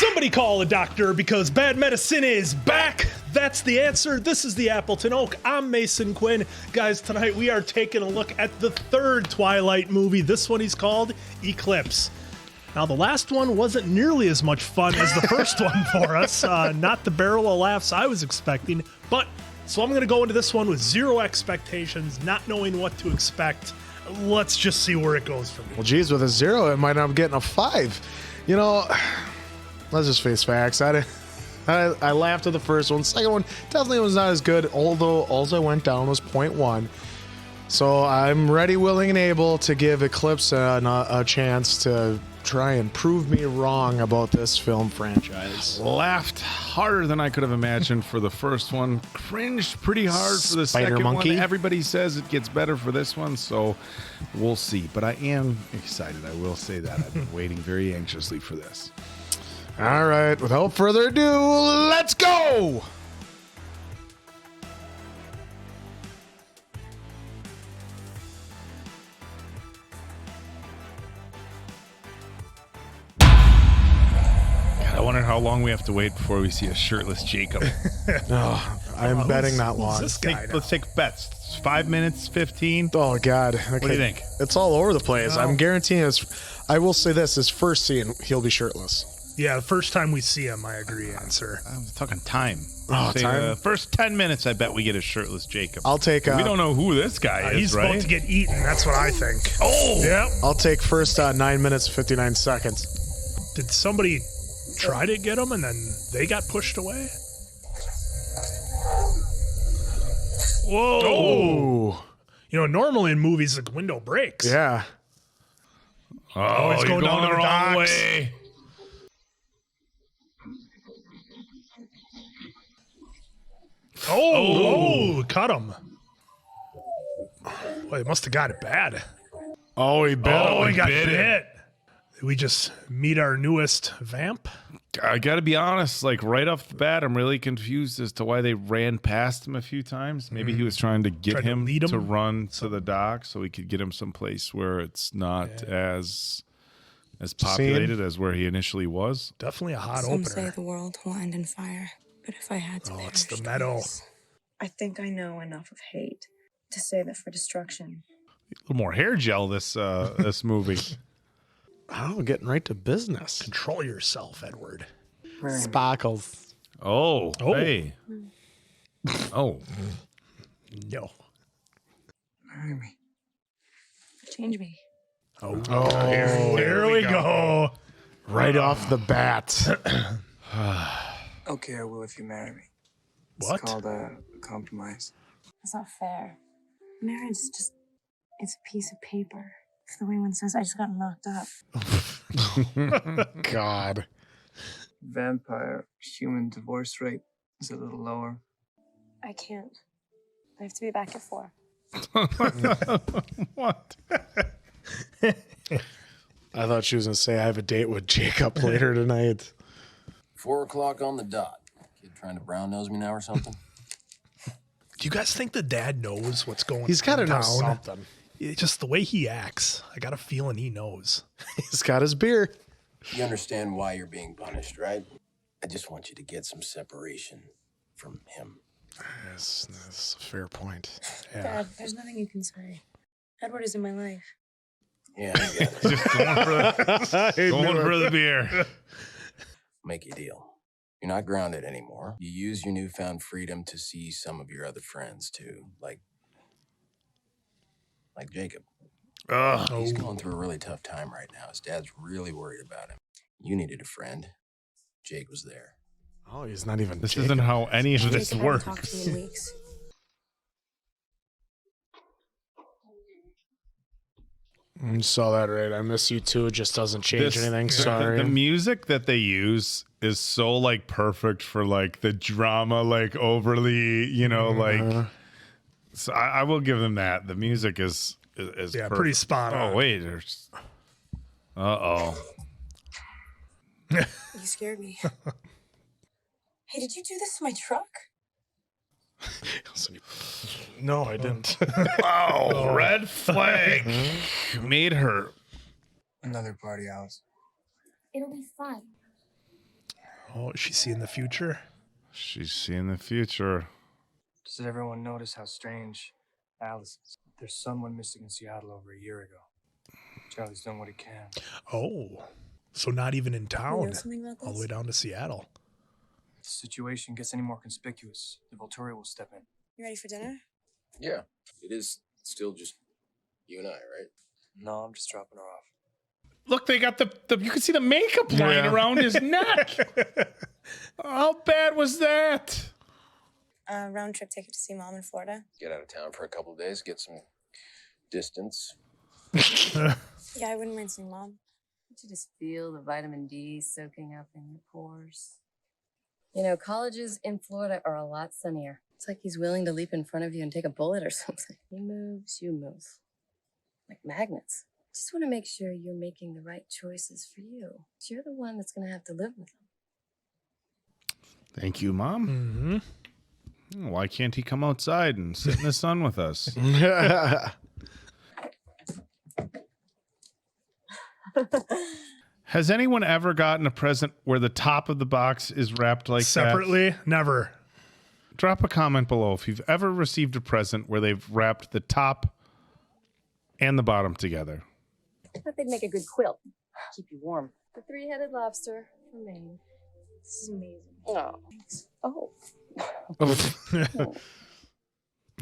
Somebody call a doctor because bad medicine is back. That's the answer. This is the Appleton Oak. I'm Mason Quinn. Guys, tonight we are taking a look at the third Twilight movie. This one is called Eclipse. Now, the last one wasn't nearly as much fun as the first one for us. Not the barrel of laughs I was expecting. So I'm going to go into this one with zero expectations, not knowing what to expect. Let's just see where it goes from here. Well, geez, with a 0, it might end up getting a 5. You know, let's just face facts. I laughed at the first one. Second one definitely was not as good, although all I went down was 0.1. So I'm ready, willing, and able to give Eclipse a chance to try and prove me wrong about this film franchise. Laughed harder than I could have imagined for the first one. Cringed pretty hard for the Spider second monkey. one. Everybody says it gets better for this one, so we'll see. But I am excited. I will say that. I've been waiting very anxiously for this. All right, without further ado, let's go! I wonder how long we have to wait before we see a shirtless Jacob. I'm betting not long. This guy Let's take bets. 5 minutes, 15. Oh, God. Okay. What do you think? It's all over the place. I'm guaranteeing I will say this, his first scene, he'll be shirtless. Yeah, the first time we see him, I agree, answer. I'm talking time. Oh, Say, time? first 10 minutes, I bet we get a shirtless Jacob. I'll take... we don't know who this guy is, He's right? about to get eaten, that's what I think. Oh! Yep. I'll take first 9 minutes, 59 seconds. Did somebody try to get him and then they got pushed away? Whoa. Oh. You know, normally in movies, the window breaks. Yeah. Oh, he's you're going down to the the wrong docks. way. Oh, cut him. Well, he must have got it bad. Oh, he bit Oh, him. he got bit him. bit. Did we just meet our newest vamp? I got to be honest, like right off the bat, I'm really confused as to why they ran past him a few times. Maybe he was trying to get Tried to him lead him? to run to the dock so we could get him someplace where it's not as populated as where he initially was. Definitely a hot Some say opener. the world will end in fire, but if I had to Oh, perish it's the meadow. twice, I think I know enough of hate to save it for destruction. A little more hair gel this movie. Oh, getting right to business. Control yourself, Edward. Sparkles. Oh, Oh. hey. Oh. No. Marry me. Change me. Oh, Oh, here we go. right off the bat. Okay, I will if you marry me. What? It's called a compromise. That's not fair. Marriage is just, it's a piece of paper. It's the way one says, I just got knocked up. God. Vampire human divorce rate is a little lower. I can't. I have to be back at 4. What? I thought she was going to say I have a date with Jacob later tonight. 4 o'clock on the dot. Kid trying to brown nose me now or something? Do you guys think the dad knows what's going on? He's got to know down? something. It's just the way he acts. I got a feeling he knows. He's got his beer. You understand why you're being punished, right? I just want you to get some separation from him. That's a fair point. Yeah. Dad, there's nothing you can say. Edward is in my life. Yeah, I get it. Just going for the beer. Make a deal. You're not grounded anymore. You use your newfound freedom to see some of your other friends too, like Jacob. He's going through a really tough time right now. His dad's really worried about him. You needed a friend. Jake was there. Oh, he's not even. This Jacob. isn't how any of this Jacob hasn't talked works. to me in weeks. You saw that right. I miss you too. It just doesn't change anything. Sorry. The music that they use is so like perfect for like the drama, like overly, you know, like. So I will give them that. The music is Yeah, perfect. pretty spot on. Oh wait, there's. Uh-oh. You scared me. Hey, did you do this to my truck? No, I didn't. Oh, red flag. Made her. Another party house. It'll be fine. Oh, is she seeing the future? She's seeing the future. Does everyone notice how strange Alice is? There's someone missing in Seattle over a year ago. Charlie's done what he can. Oh, so not even in You town, know something about this? all the way down to Seattle. If the situation gets any more conspicuous, the Volturi will step in. You ready for dinner? Yeah, it is still just you and I, right? No, I'm just dropping her off. Look, they got the you can see the makeup line around his neck. How bad was that? Round trip ticket to see Mom in Florida. Get out of town for a couple of days, get some distance. Yeah, I wouldn't mind seeing Mom. You just feel the vitamin D soaking up in your pores. You know, colleges in Florida are a lot sunnier. It's like he's willing to leap in front of you and take a bullet or something. He moves, you move. Like magnets. Just want to make sure you're making the right choices for you. You're the one that's going to have to live with them. Thank you, Mom. Mm-hmm. Why can't he come outside and sit in the sun with us? Has anyone ever gotten a present where the top of the box is wrapped like Separately? that? Never. Drop a comment below if you've ever received a present where they've wrapped the top and the bottom together. I thought they'd make a good quilt. Keep you warm. The three-headed lobster from Maine. This is amazing. Oh. Oh.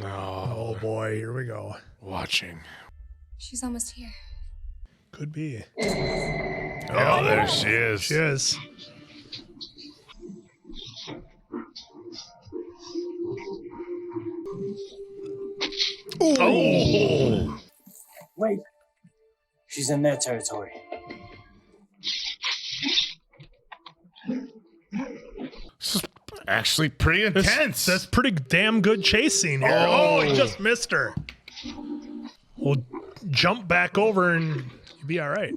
Oh boy, here we go. Watching. She's almost here. Could be. Oh, there she is. She is. Oh. Wait. She's in their territory. This is actually pretty intense. That's pretty damn good chase scene here. Oh, he just missed her. We'll jump back over and you'll be all right.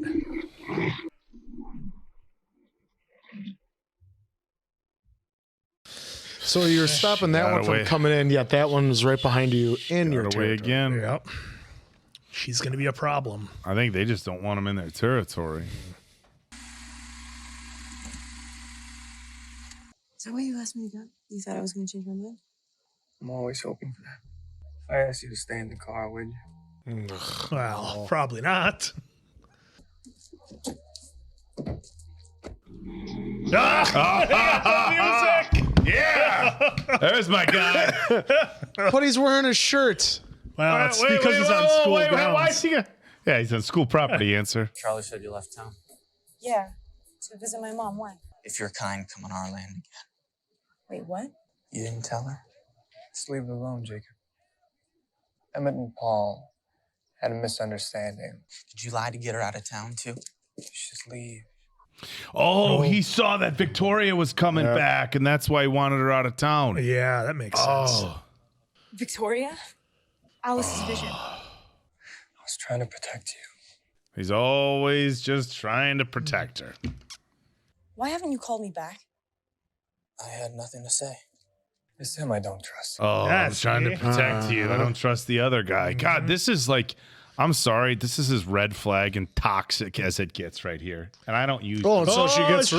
So you're stopping that one from coming in, yet that one was right behind you in your Got away territory. again. Yep. She's going to be a problem. I think they just don't want him in their territory. Is that why you asked me to go? You thought I was going to change my mind? I'm always hoping for that. If I asked you to stay in the car, would you? Well, probably not. Music! Yeah! There's my guy. But he's wearing a shirt. Well, it's because he's on school grounds. Why is he yeah, he's on school property, answer. Charlie said you left town. Yeah. To visit my mom. Why? If you're kind, come on our land again. Wait, what? You didn't tell her? Just leave it alone, Jacob. Emmett and Paul had a misunderstanding. Did you lie to get her out of town, too? You should just leave. Oh, he saw that Victoria was coming back, and that's why he wanted her out of town. Yeah, that makes sense. Victoria? Alice's vision. I was trying to protect you. He's always just trying to protect her. Why haven't you called me back? I had nothing to say. It's him I don't trust. Oh, Yeah, I'm trying to see? protect you. I don't trust the other guy. God, this is like, I'm sorry, this is as red flag and toxic as it gets right here. And I don't use Oh, and so she gets...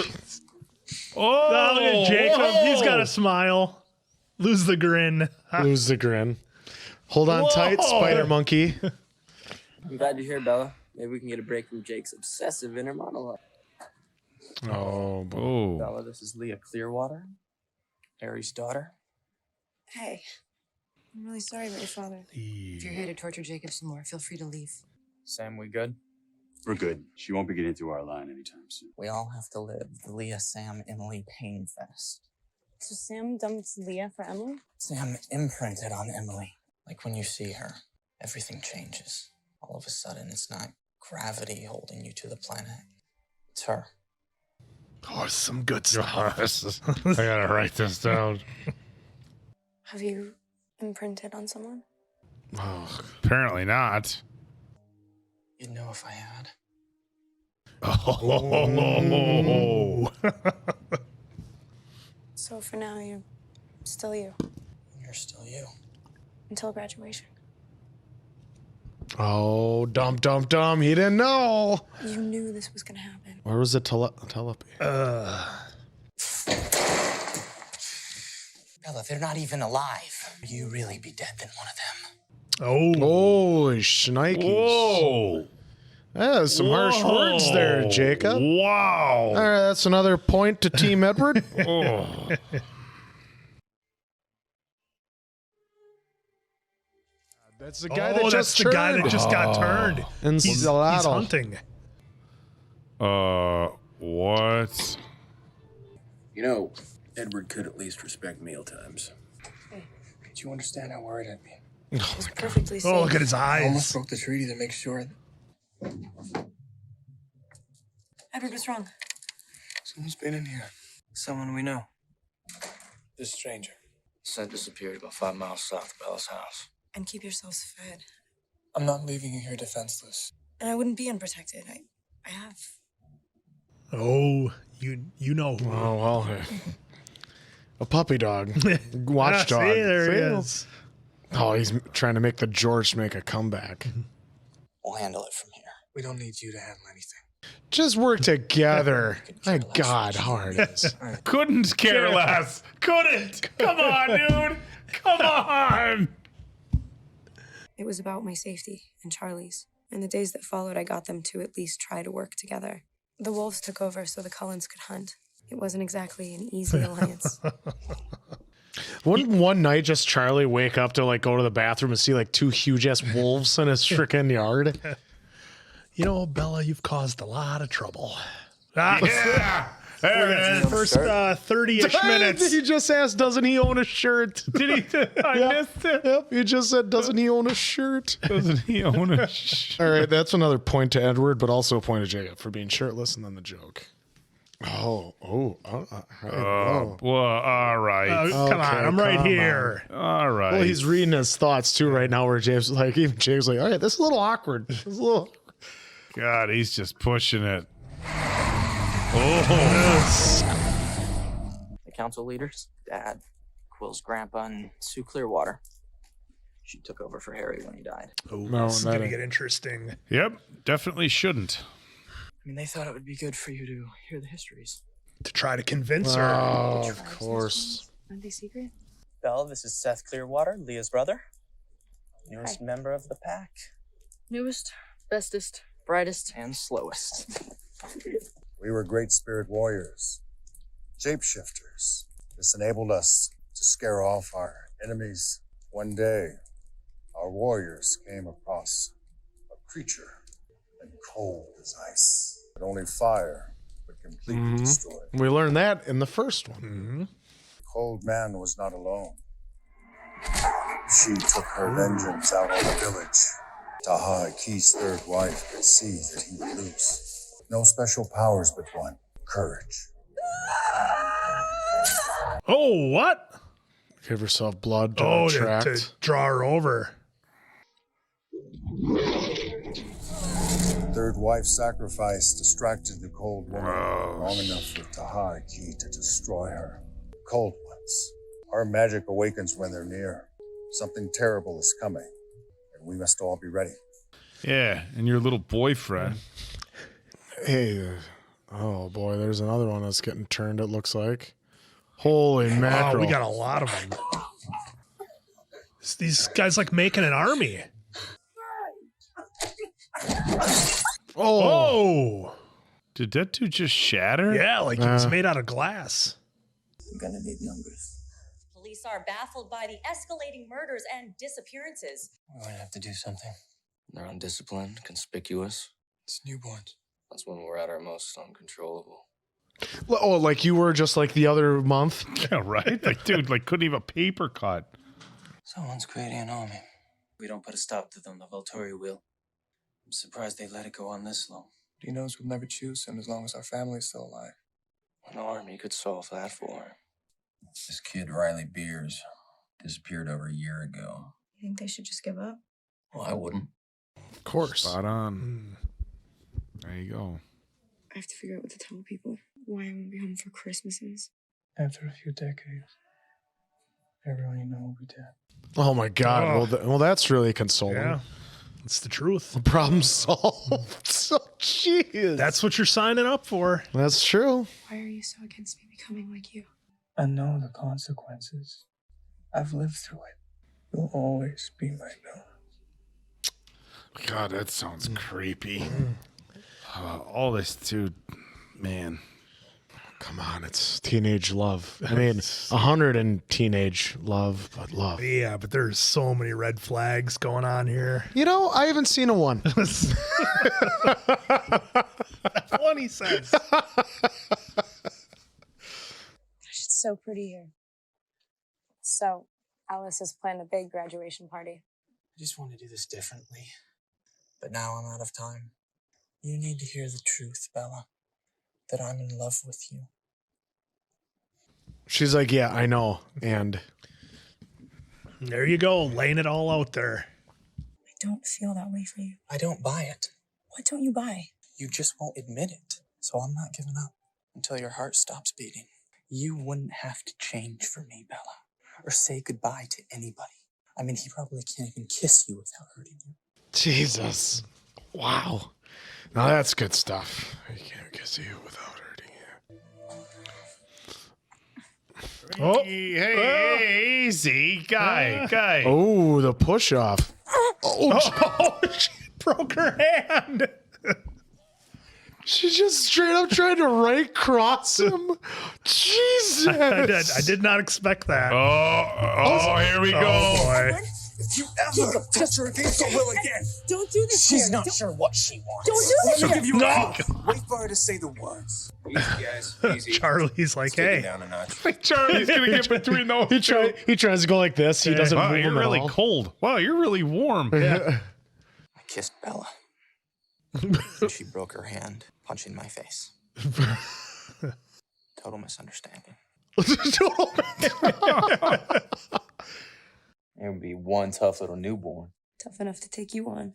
Oh, look at Jacob. He's got a smile. Lose the grin. Lose the grin. Hold on tight, spider monkey. I'm glad you're here, Bella. Maybe we can get a break from Jake's obsessive inner monologue. Oh, boy. Oh. Bella, this is Leah Clearwater, Harry's daughter. Hey. I'm really sorry about your father. If you're here to torture Jacob some more, feel free to leave. Sam, we good? We're good. She won't be getting through our line anytime soon. We all have to live the Leah, Sam, Emily pain fest. So Sam dumped Leah for Emily? Sam imprinted on Emily. Like when you see her, everything changes. All of a sudden, it's not gravity holding you to the planet. It's her. Oh, some good stuff. I gotta write this down. Have you imprinted on someone? Apparently not. You'd know if I had. Oh. So for now, you're still you. You're still you. Until graduation. Oh, dumb. He didn't know. You knew this was going to happen. Where was the telepathy? they're not even alive. You really be dead than one of them. Oh. Holy shnikes. Whoa. Yeah, some harsh words there, Jacob. Wow. All right, that's another point to Team Edward. Oh. That's the guy that just the guy that just got turned. And He's hunting. What? You know, Edward could at least respect mealtimes. Could you understand how worried I'd be? It's perfectly safe. Oh, look at his I almost eyes. broke the treaty to make sure that Edward, what's wrong? someone's been in here. Someone we know. This stranger. Scent disappeared about 5 miles south of Bella's house. And keep yourselves fed. I'm not leaving you here defenseless. And I wouldn't be unprotected. I have. Oh, you know who. Oh, well. A puppy dog. Watchdog. See, there he is. Oh, he's trying to make the George make a comeback. We'll handle it from here. We don't need you to handle anything. Just work together. My God, how hard it is. Couldn't care less. Couldn't. Come on, dude. Come on. It was about my safety and Charlie's. In the days that followed, I got them to at least try to work together. The wolves took over so the Cullens could hunt. It wasn't exactly an easy alliance. Wouldn't one night just Charlie wake up to like go to the bathroom and see like 2 huge ass wolves in his freaking yard? You know, Bella, you've caused a lot of trouble. Yeah. There it is. First 30-ish minutes. He just asked, doesn't he own a shirt? Did he? I missed it. Yep, he just said, doesn't he own a shirt? Doesn't he own a shirt? All right, that's another point to Edward, but also a point to Jacob for being shirtless and then the joke. Oh. Well, all right. Come on, I'm right here. All right. Well, he's reading his thoughts too right now where James like, even James like, all right, this is a little awkward. This is a little... God, he's just pushing it. The council leaders, Dad, Quill's grandpa, and Sue Clearwater. She took over for Harry when he died. Oh, No, this is that going to ain't- get interesting. Yep, definitely shouldn't. I mean, they thought it would be good for you to hear the histories. To try to convince her. Oh, of course. Aren't they secret? Belle, this is Seth Clearwater, Leah's brother. Newest member of the pack. Newest, bestest, brightest. And slowest. We were great spirit warriors, shapeshifters. This enabled us to scare off our enemies. One day, our warriors came across a creature and cold as ice, but only fire would completely destroy it. We learned that in the first one. Cold Man was not alone. She took her vengeance out on the village. Taha Aki's third wife could see that he would lose. No special powers but one, courage. Oh, what? Give herself blood to Oh, attract. to draw her over. Third wife's sacrifice distracted the cold woman long enough for Taha Aki to destroy her. Cold ones. Our magic awakens when they're near. Something terrible is coming, and we must all be ready. Yeah, and your little boyfriend. Hey, oh boy, there's another one that's getting turned, it looks like. Holy Wow, mackerel. we got a lot of them. These guys like making an army. Oh, Did that dude just shatter? yeah, like it was made out of glass. I'm gonna need numbers. Police are baffled by the escalating murders and disappearances. We're gonna have to do something. They're undisciplined, conspicuous. It's newborns. That's when we're at our most uncontrollable. Oh, like you were just like the other month? Yeah, right? Like, dude, like couldn't even paper cut. Someone's creating an army. We don't put a stop to them, the Volturi will. I'm surprised they let it go on this long. He knows we'll never choose him as long as our family's still alive. An army could solve that for him. This kid, Riley Beers, disappeared over a year ago. You think they should just give up? Well, I wouldn't. Of course. Spot on. There you go. I have to figure out what to tell people. Why I won't be home for Christmases. After a few decades, everyone you know will be dead. Oh my God. Oh. Well, that's really consoling. Yeah, it's the truth. Problem solved. So, jeez. That's what you're signing up for. That's true. Why are you so against me becoming like you? I know the consequences. I've lived through it. You'll always be my Bella. God, that sounds creepy. All this too, man. Come on, it's teenage love. I mean, 100 in teenage love, but love. Yeah, but there's so many red flags going on here. You know, I haven't seen a one. That's what he says. It's so pretty here. So, Alice has planned a big graduation party. I just want to do this differently. But now I'm out of time. You need to hear the truth, Bella. That I'm in love with you. She's like, yeah, I know. And there you go, laying it all out there. I don't feel that way for you. I don't buy it. What don't you buy? You just won't admit it. So I'm not giving up until your heart stops beating. You wouldn't have to change for me, Bella. Or say goodbye to anybody. I mean, he probably can't even kiss you without hurting you. Jesus. Wow. Now that's good stuff. I can't kiss you without hurting you. Oh, hey, easy, guy. Oh, the push off. Oh, she broke her hand. She just straight up tried to right cross him. Jesus. I did not expect that. Oh, here we go. Boy. If you ever touch her against her will again, Don't do this. she's not sure what she wants. Don't do this. She'll give you No. Wait for her to say the words. Easy, guys. Easy. Charlie's like, Let's take it hey. down a notch. Charlie's gonna get between those. He tries to go like this. He doesn't Wow, move you're him at really all. cold. Wow, you're really warm. Yeah. I kissed Bella. And she broke her hand, punching my face. Total misunderstanding. It would be one tough little newborn. Tough enough to take you on.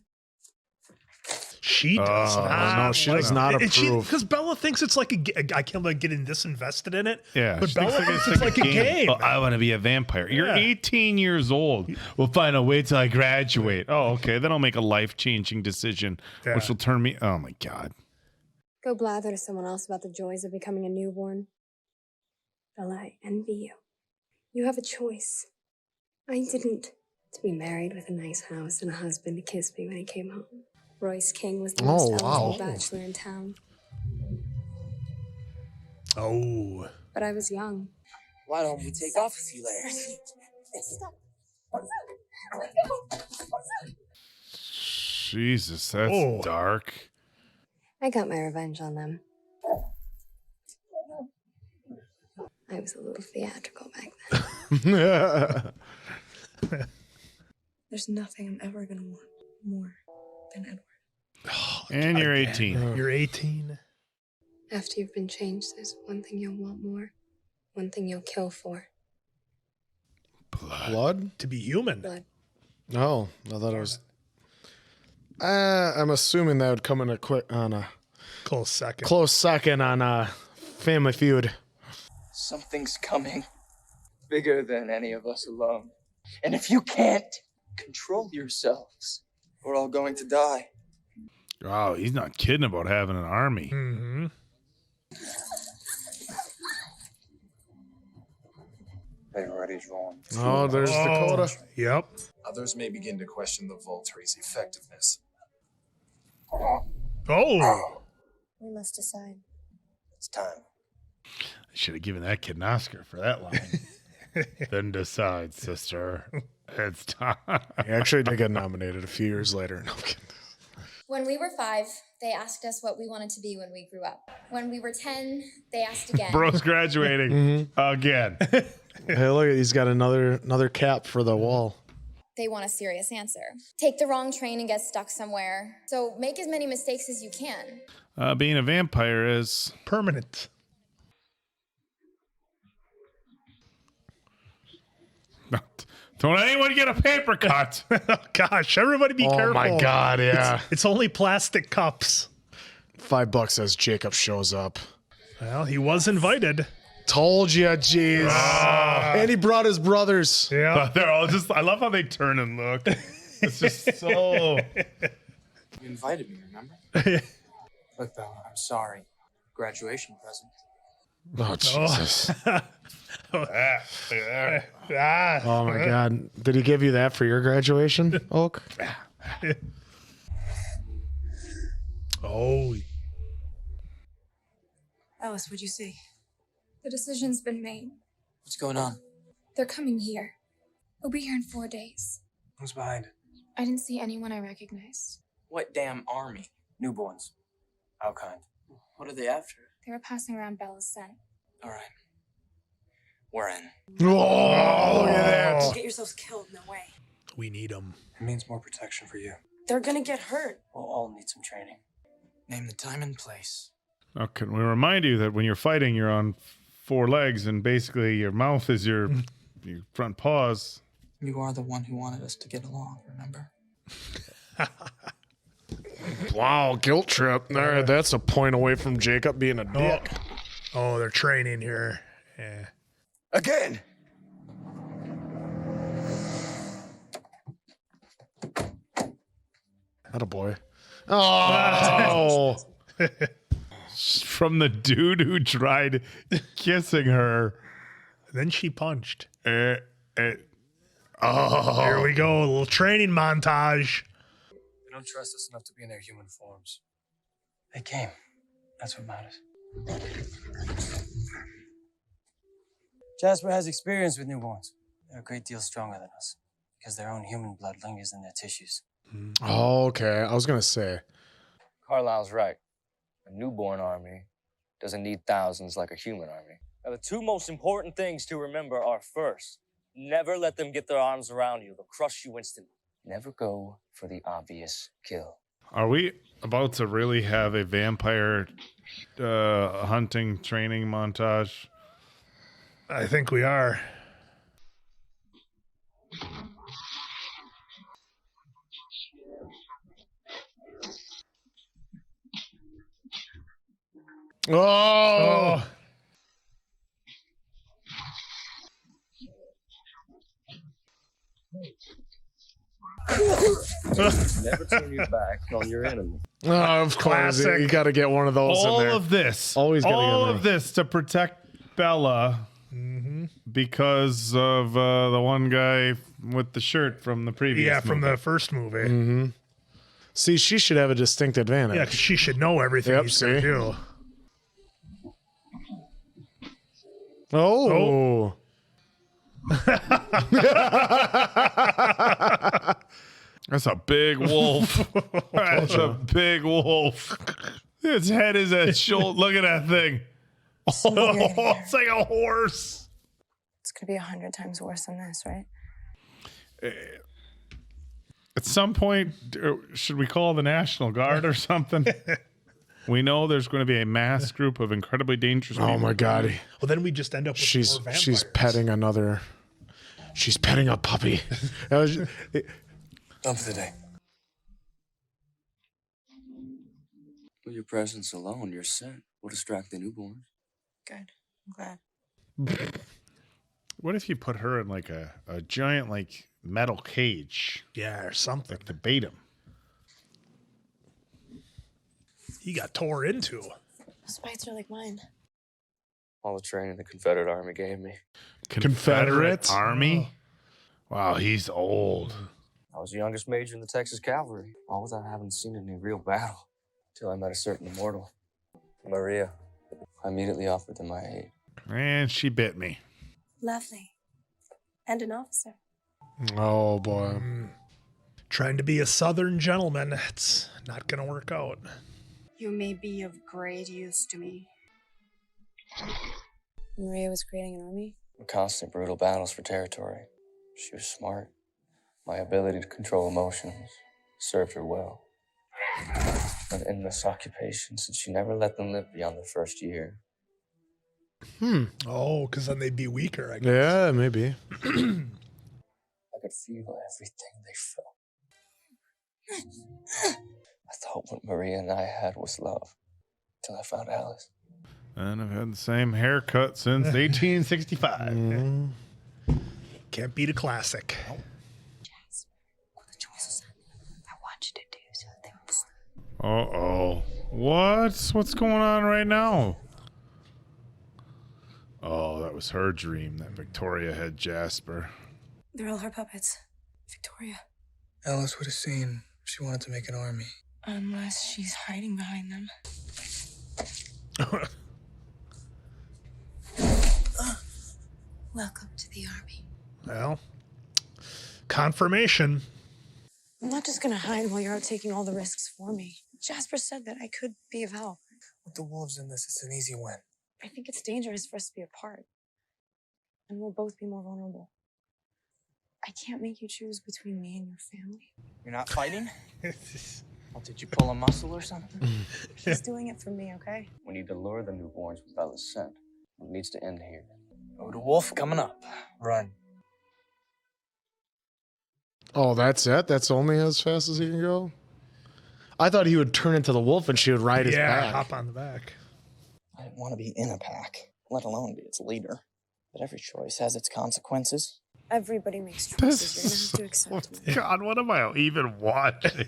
She does not. no, she does not approve. Because Bella thinks it's like I can't like getting this invested in it. Yeah, But she Bella thinks it's like a game. Oh, I want to be a vampire. You're Yeah. 18 years old. Well, fine. I'll wait till I graduate. Oh, okay. Then I'll make a life-changing decision, Yeah. which will turn me. Oh my God. Go blather to someone else about the joys of becoming a newborn. Bella, I envy you. You have a choice. I didn't. To be married with a nice house and a husband to kiss me when he came home. Royce King was the most eligible bachelor in town. Oh. But I was young. Why don't we take off a few layers? Jesus, that's Oh. dark. I got my revenge on them. I was a little theatrical back then. There's nothing I'm ever gonna want more than Edward. And you're 18. You're 18. After you've been changed, there's one thing you'll want more. One thing you'll kill for. Blood? To be human. Blood. No, I thought it was. I'm assuming that would come in a Close second. close second on Family Feud. Something's coming. Bigger than any of us alone. And if you can't control yourselves, we're all going to die. Oh, he's not kidding about having an army. Mm-hmm. Everybody's wrong. Oh, there's Dakota. Yep. Others may begin to question the Volturi's effectiveness. Oh. We must decide. It's time. I should have given that kid an Oscar for that line. Then decide, sister. It's time. He actually did get nominated a few years later. No, I'm kidding. When we were 5, they asked us what we wanted to be when we grew up. When we were 10, they asked again. Bro's graduating again. Hey, look, he's got another cap for the wall. They want a serious answer. Take the wrong train and get stuck somewhere. So make as many mistakes as you can. Being a vampire is permanent. Don't anyone get a paper cut. Oh, gosh, everybody be careful. Oh my God, yeah. It's only plastic cups. $5 as Jacob shows up. Well, he was invited. Told you, jeez. And he brought his brothers. Yeah. They're all just, I love how they turn and look. It's just so. You invited me, remember? Look, Bella, I'm sorry. Graduation present. Oh, Jesus. Oh my God. Did he give you that for your graduation, Oak? Oh, Alice, what'd you see? The decision's been made. What's going on? They're coming here. We'll be here in 4 days. Who's behind it? I didn't see anyone I recognized. What damn army? Newborns. How kind? What are they after? They were passing around Bella's scent. All right. We're in. Oh, look at that. Get yourselves killed, no way. we need them. It means more protection for you. They're gonna get hurt. We'll all need some training. Name the time and place. Now, can we remind you that when you're fighting, you're on 4 legs, and basically your mouth is your front paws. You are the one who wanted us to get along, remember? Wow, guilt trip. There, that's a point away from Jacob being a dick. Oh, they're training here. Yeah. Again! Attaboy. Oh! From the dude who tried kissing her. Then she punched. Oh. Here we go. A little training montage. They don't trust us enough to be in their human forms. They came. That's what matters. Jasper has experience with newborns. They're a great deal stronger than us because their own human blood lingers in their tissues. Oh, okay. I was going to say. Carlisle's right. A newborn army doesn't need thousands like a human army. Now, the 2 most important things to remember are first, never let them get their arms around you. They'll crush you instantly. Never go for the obvious kill. Are we about to really have a vampire hunting training montage? I think we are. Oh! Never turn your back on your enemy. Oh, of course. Classic. You got to get one of those in there. All of this. Always gotta all get of this to protect Bella because of the one guy with the shirt from the previous Yeah, from movie. the first movie. Mm-hmm. See, she should have a distinct advantage. Yeah, 'cause she should know everything Yep, he's going to see? do. Oh. That's a big wolf. That's a big wolf. Its head is a shoulder. Look at that thing. Oh, it's like a horse. It's gonna be 100 times worse than this, right? At some point, should we call the National Guard or something? We know there's going to be a mass group of incredibly dangerous people. Oh my God. Well, then we just end up with She's more vampires. she's petting another. She's petting a puppy. That was, Done for the day. With your presence alone, your scent will distract the newborns. Good. I'm glad. What if you put her in like a giant like metal cage? Yeah, or something. Like to bait him. He got tore into. Those bites are like mine. All the training the Confederate Army gave me. Confederate Army? Wow, he's old. I was the youngest major in the Texas Cavalry, all without having seen any real battle, till I met a certain immortal, Maria. I immediately offered them my aid. And she bit me. Lovely. And an officer. oh boy. Trying to be a Southern gentleman. It's not going to work out. You may be of great use to me. Maria was creating an army? Constant brutal battles for territory. She was smart. My ability to control emotions served her well. An endless occupation, since she never let them live beyond their first year. Oh, because then they'd be weaker, I guess. Yeah, maybe. I could feel everything they felt. I thought what Maria and I had was love, till I found Alice. And I've had the same haircut since 1865. Can't beat a classic. I want you to do something. Uh-oh. What's going on right now? Oh, that was her dream, that Victoria had Jasper. They're all her puppets. Victoria. Alice would have seen if she wanted to make an army. Unless she's hiding behind them. Welcome to the army. Well, confirmation. I'm not just gonna hide while you're out taking all the risks for me. Jasper said that I could be of help. With the wolves in this, it's an easy win. I think it's dangerous for us to be apart. And we'll both be more vulnerable. I can't make you choose between me and your family. You're not fighting? Well, did you pull a muscle or something? He's doing it for me, okay? We need to lure the newborns with Bella's scent. It needs to end here. Oh, the wolf coming up. Run. Oh, that's it? That's only as fast as he can go? I thought he would turn into the wolf and she would ride his back. Hop on the back. I didn't want to be in a pack, let alone be its leader. But every choice has its consequences. Everybody makes choices. You're gonna have to accept them. God, what am I even watching?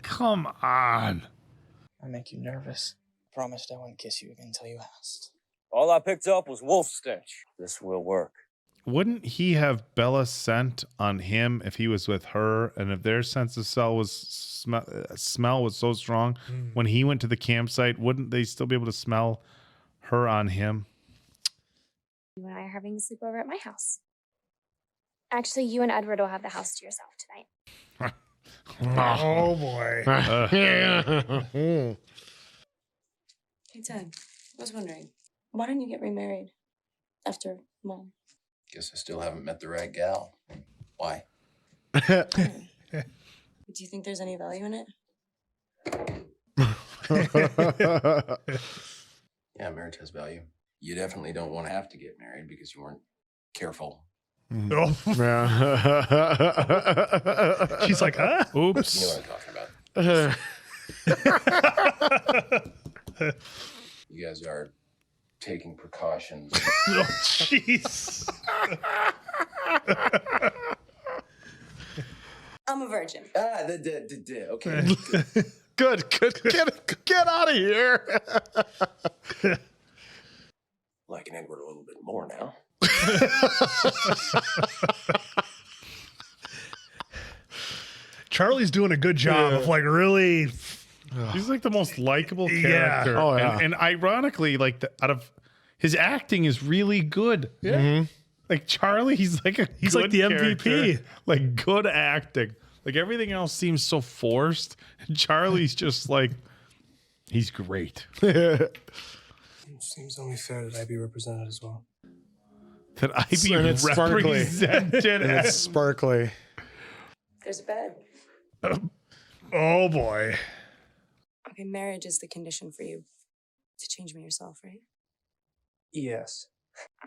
Come on. I make you nervous. Promised I wouldn't kiss you again until you asked. All I picked up was wolf stench. This will work. Wouldn't he have Bella's scent on him if he was with her? And if their sense of smell was so strong, when he went to the campsite, wouldn't they still be able to smell her on him? You and I are having a sleepover at my house. Actually, you and Edward will have the house to yourself tonight. Oh, boy. Hey, Ted, I was wondering, why didn't you get remarried after Mom? Guess I still haven't met the right gal. Why? Do you think there's any value in it? Yeah, marriage has value. You definitely don't want to have to get married because you weren't careful. Oh. She's like, huh? Oops. You know what I'm talking about. You guys are taking precautions. Oh, jeez. I'm a virgin. Okay. Good. Get out of here. Liking Edward a little bit more now. Charlie's doing a good job of like really. He's like the most likable character. Oh, yeah. And ironically, like out of his acting is really good. Yeah. Like Charlie, he's like like the MVP. Like good acting. Like everything else seems so forced. And Charlie's just like, he's great. Seems only fair that I be represented as well. That I be And it's sparkly. represented. And it's sparkly. There's a bed. Oh, boy. Okay, marriage is the condition for you to change me yourself, right? Yes.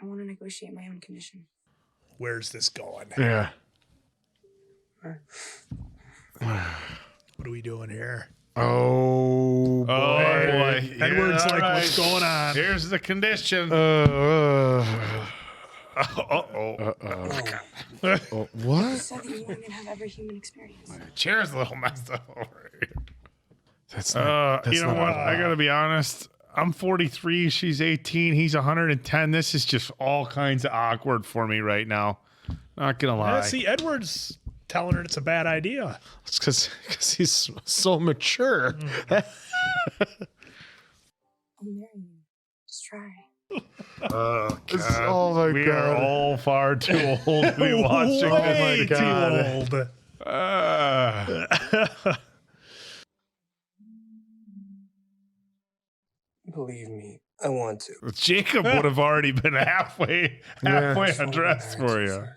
I want to negotiate my own condition. Where's this going? Yeah. What are we doing here? Oh, boy. Oh, boy. Edward's Yeah, like, right. what's going on? Here's the condition. Uh-oh. You What? said that you wanted me to have every human experience. Chair's a little messed up over here. That's not, You know what? I gotta be honest. I'm 43. She's 18. He's 110. This is just all kinds of awkward for me right now. Not gonna lie. Yeah, see, Edward's telling her it's a bad idea. It's because he's so mature. I'll marry you. Just try. Oh, It's- God. oh my we God. are all far too old to be watching Way this. too old. Believe me, I want to. Jacob would have already been halfway undressed for you.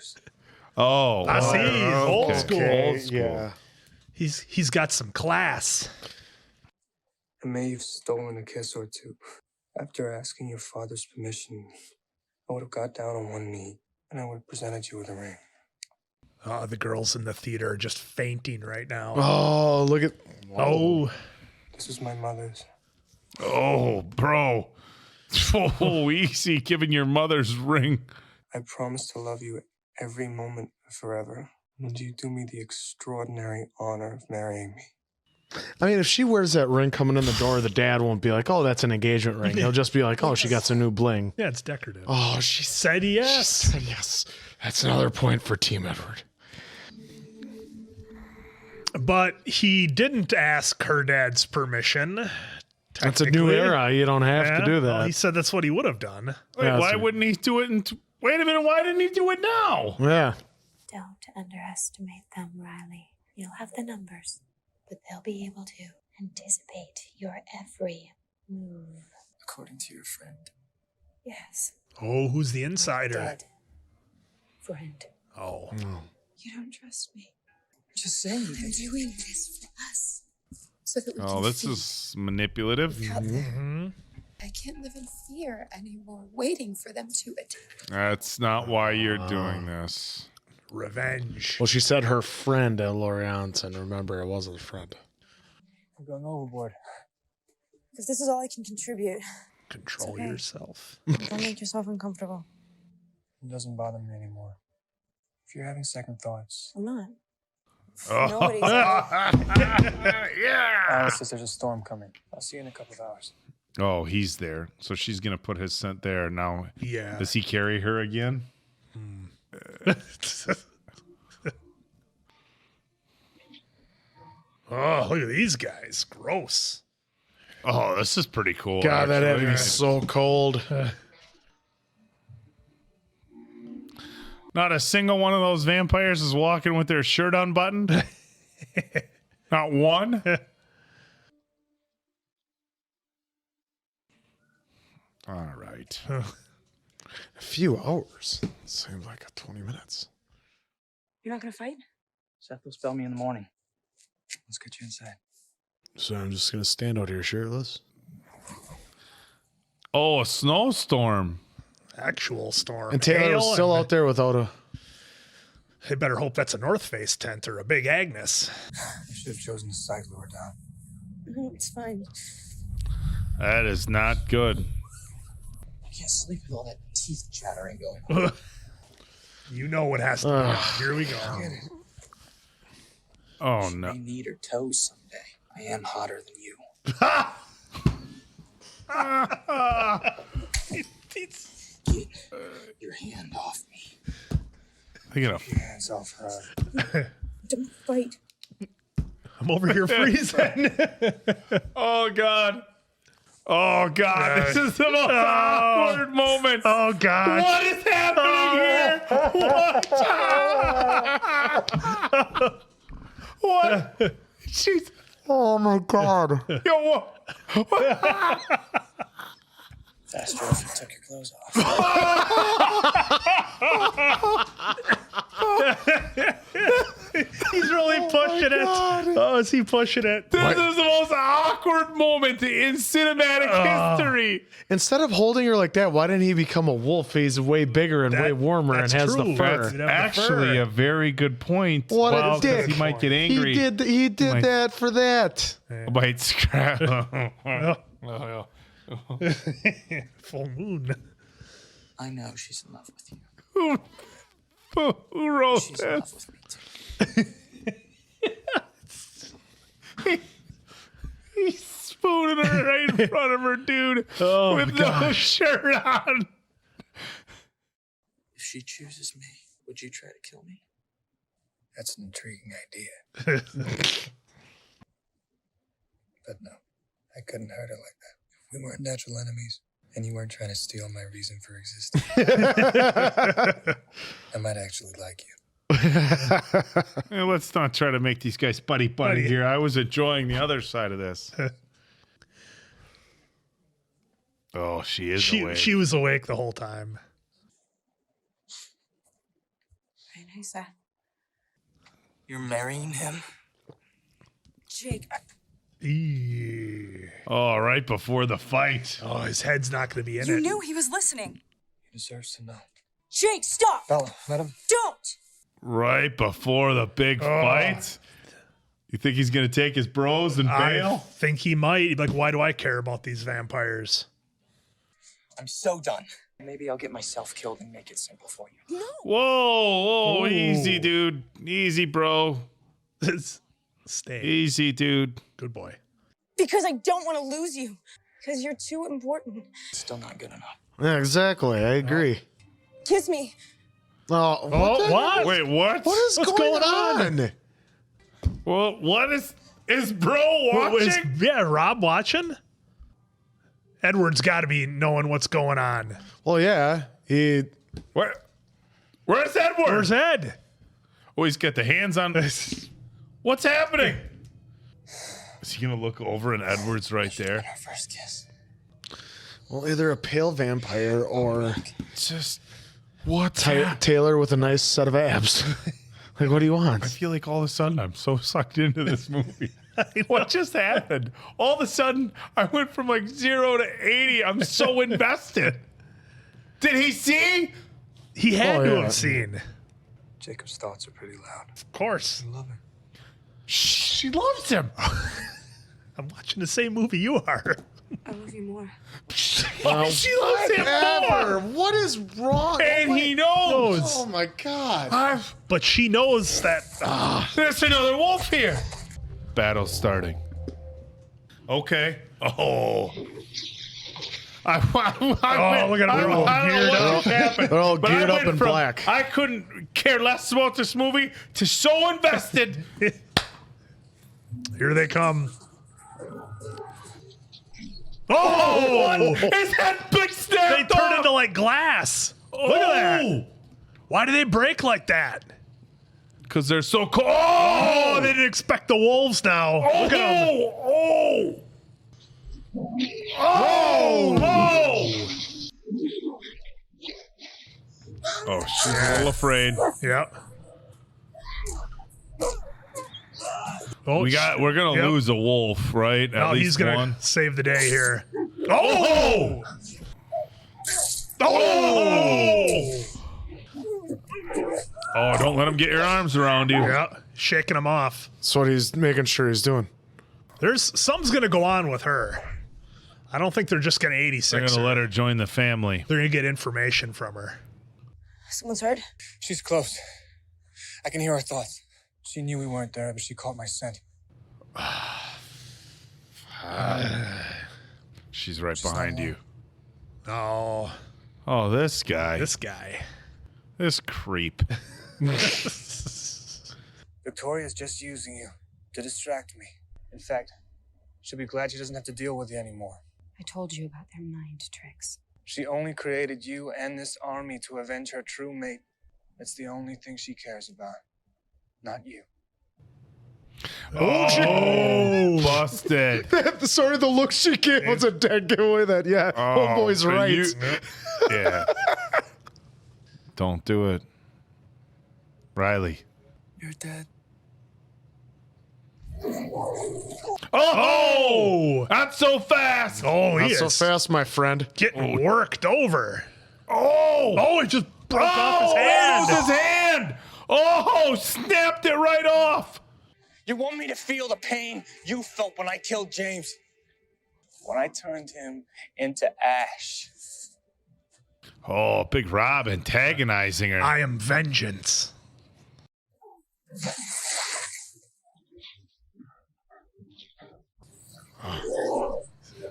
Oh, I see. He's old okay. school. Old school. Yeah. He's got some class. I may have stolen a kiss or two. After asking your father's permission, I would have got down on one knee and I would have presented you with a ring. Oh, the girls in the theater are just fainting right now. Oh, look at. Oh, This is my mother's. Oh, bro. Oh, easy giving your mother's ring. I promise to love you every moment forever. Would you do me the extraordinary honor of marrying me? I mean, if she wears that ring coming in the door, the dad won't be like, "Oh, that's an engagement ring." He'll just be like, "Oh, she got some new bling." Yeah, it's decorative. Oh, she said yes. She said yes. That's another point for Team Edward. But he didn't ask her dad's permission. That's a new era. You don't have to do that. Well, he said that's what he would have done. Wait, why wouldn't he do it? Wait a minute. Why didn't he do it now? Yeah. Don't underestimate them, Riley. You'll have the numbers, but they'll be able to anticipate your every move. According to your friend. Yes, Oh, who's the insider? dead friend. Oh. You don't trust me. Just saying. I'm doing this for us. So that we Oh, can this see is manipulative. out there. Mm-hmm. I can't live in fear anymore, waiting for them to attack. That's not why you're doing this. Revenge. Well, she said her friend at Lorianson. Remember, it wasn't a friend. I'm going overboard. If this is all I can contribute, Control okay. yourself. don't make yourself uncomfortable. It doesn't bother me anymore. If you're having second thoughts. I'm not. Oh. Nobody's Yeah. Alice says there's a storm coming. I'll see you in a couple of hours. Oh, he's there. So she's going to put his scent there. Now, Yeah. does he carry her again? Oh, look at these guys. Gross. Oh, this is pretty cool. God, that had to actually. be so cold. Not a single one of those vampires is walking with their shirt unbuttoned. Not one. All right. A few hours. Seems like 20 minutes. You're not gonna fight? Seth will spell me in the morning. Let's get you inside. So I'm just going to stand out here shirtless. Oh, a snowstorm. Actual storm. And Taylor's Hail still and- out there with Oda. I better hope that's a North Face tent or a Big Agnes. You should have chosen the side lower down. No, it's fine. That is not good. I can't sleep with all that teeth chattering going on. You know what has to be done. Here we go. Oh, She no. may need her toes someday. I am hotter than you. Get your hand off me. Look at him. Hands off her. Don't fight. I'm over here freezing. Oh, God. Oh, God. This is the most awkward moment. Oh, God. What is happening here? What? What? Jeez. Oh, my God. Yo, what? Faster if you took your clothes off. He's really pushing it. Oh, is he pushing it? This is the most awkward moment in cinematic history. Instead of holding her like that, why didn't he become a wolf? He's way bigger and way warmer and has the fur. That's actually a very good point. What Well, a 'cause dick. He might get angry. He did Might- that for that. Might scrap. Full moon. I know she's in love with you. Who wrote She's in love this? with me too. He's spooning her right in front of her, dude, Oh, with no gosh. shirt on. If she chooses me, would you try to kill me? That's an intriguing idea. But no, I couldn't hurt her like that. We weren't natural enemies, and you weren't trying to steal my reason for existing. I might actually like you. Hey, let's not try to make these guys buddy here. I was enjoying the other side of this. Oh, she is awake. She was awake the whole time. Very nice, Seth. You're marrying him? Jake, Oh, right before the fight. Oh, his head's not going to be in You it. knew he was listening. He deserves to know. Jake, stop! Bella, let him. Don't! Right before the big fight. You think he's going to take his bros and I bail? think he might. Like, why do I care about these vampires? I'm so done. Maybe I'll get myself killed and make it simple for you. Whoa, Ooh. easy, dude. Easy, bro. Stay. Easy, dude. Good boy. Because I don't want to lose you. Because you're too important. Still not good enough. Yeah, exactly. I agree. Kiss me. Oh, what? Wait, what? What's going on? Well, what is bro watching? Rob watching? Edward's got to be knowing what's going on. Well, yeah. Where's Edward? Where's Ed? Oh, he's got the hands on. What's happening? Is he gonna look over and Edward's right there? Our first kiss. Well, either a pale vampire or Just what? Taylor with a nice set of abs. Like, what do you want? I feel like all of a sudden I'm so sucked into this movie. What just happened? All of a sudden I went from like 0 to 80. I'm so invested. Did he see? He had to have seen. Jacob's thoughts are pretty loud. Of course. I love her. She loves him. I'm watching the same movie you are. I love you more. She loves him more. What is wrong? And he knows. Oh my god. But she knows that. There's another wolf here. Battle's starting. Okay. Oh. Look at them. They're all geared up in black. I couldn't care less about this movie to so invested. Here they come. Oh! Is that big snap? They turn into like glass. Look at that. Why do they break like that? Because they're so cold. Oh, they didn't expect the wolves now. Look at them. Oh, she's a little afraid. Yep. Oh, We're gonna lose a wolf, right? At least he's gonna one. save the day here. Oh! Oh, don't let him get your arms around you. Yeah, shaking him off. That's what he's making sure he's doing. Something's gonna go on with her. I don't think they're just gonna 86 They're gonna her. let her join the family. They're gonna get information from her. Someone's hurt? She's close. I can hear her thoughts. She knew we weren't there, but she caught my scent. She's right behind you. Oh. Oh, this guy. This guy. This creep. Victoria's just using you to distract me. In fact, she'll be glad she doesn't have to deal with you anymore. I told you about their mind tricks. She only created you and this army to avenge her true mate. It's the only thing she cares about. Not you. Oh, busted. Sorry, the look she gave was a dead giveaway that, homeboy's right. Yeah. Don't do it. Riley. You're dead. Oh! Not so fast! Oh, he Not so is fast, my friend. getting worked over. Oh! It just broke off his hand. His hand! Oh, snapped it right off! You want me to feel the pain you felt when I killed James? When I turned him into ash. Oh, Big Rob antagonizing her. I am vengeance.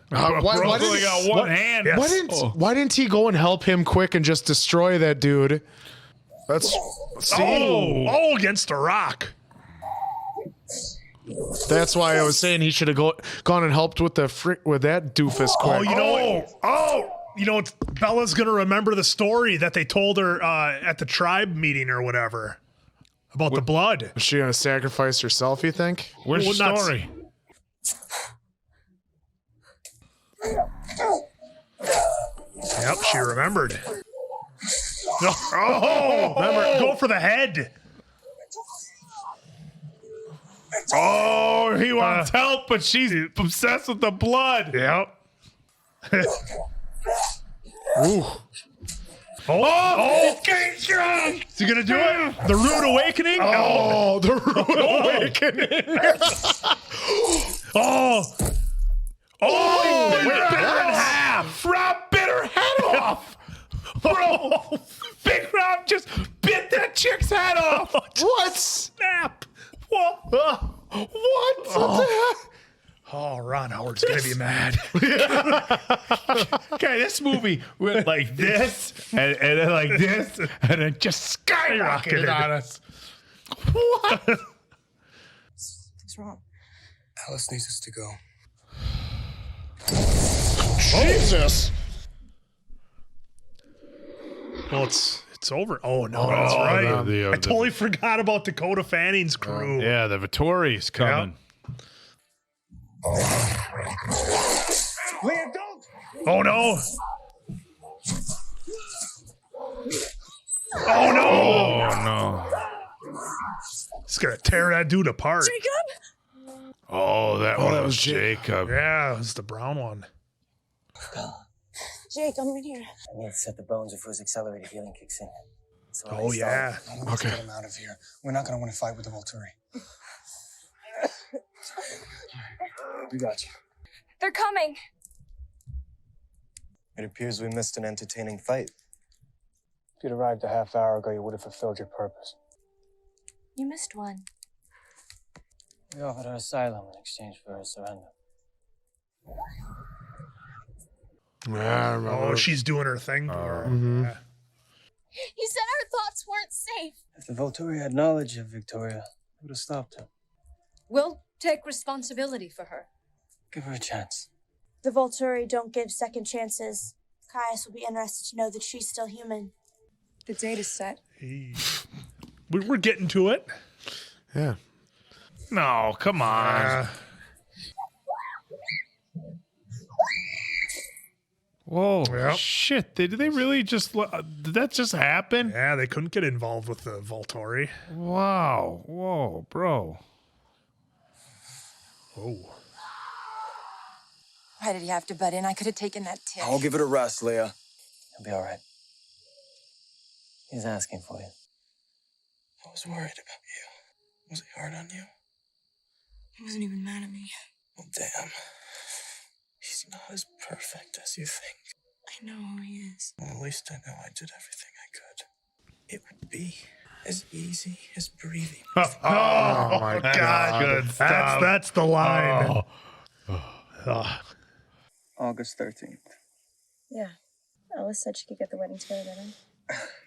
Why only got one hand. Yes. Why didn't he go and help him quick and just destroy that dude? Oh, against a rock. That's why I was saying he should have gone and helped with with that doofus quick. Oh, you know what? You know what? Bella's gonna remember the story that they told her at the tribe meeting or whatever about the blood. Is she gonna sacrifice herself, you think? Where's the story? Yep, she remembered. Oh, remember, go for the head. Oh, he wants help, but she's obsessed with the blood. Yep. Ooh. Oh, getting strong. Is he gonna do it? The Rude Awakening? Oh, the Rude Awakening. Oh, he bit her in half. Rob bit her head off. Bro, Big Rob just bit that chick's head off. What? Snap. What? Oh, Ron Howard's gonna be mad. Okay, this movie went like this, and then like this, and then just skyrocketed on us. What? What's wrong? Alice needs us to go. Jesus. Well, it's over. Oh no, that's right. I totally forgot about Dakota Fanning's crew. Yeah, the Vittori's coming. Leah, don't! Oh no! Oh no! Oh no! It's gonna tear that dude apart. Jacob? Oh, that was Jacob. Yeah, it was the brown one. Jake, I'm right here. I need to set the bones before his accelerated healing kicks in. So Oh yeah. I don't want to get him out of here. We're not going to want to fight with the Volturi. We got you. They're coming. It appears we missed an entertaining fight. If you'd arrived a half hour ago, you would have fulfilled your purpose. You missed one. We offered her asylum in exchange for her surrender. Yeah, I remember. Oh, she's doing her thing. Mhm. Yeah. He said our thoughts weren't safe. If the Volturi had knowledge of Victoria, they would have stopped her. We'll take responsibility for her. Give her a chance. The Volturi don't give second chances. Caius will be interested to know that she's still human. The date is set. Hey. We're getting to it. Yeah. No, come on. Whoa, Yep. shit. Did they really just, did that just happen? Yeah, they couldn't get involved with the Volturi. Wow. Whoa, bro. Oh. Why did he have to butt in? I could have taken that tip. I'll give it a rest, Leah. He'll be all right. He's asking for you. I was worried about you. Was he hard on you? He wasn't even mad at me. Well, damn. He's not as perfect as you think. I know who he is. Well, at least I know I did everything I could. It would be as easy as breathing. Oh my God. Good stuff. That's the line. Oh. August 13th. Yeah. Alice said she could get the wedding together by then.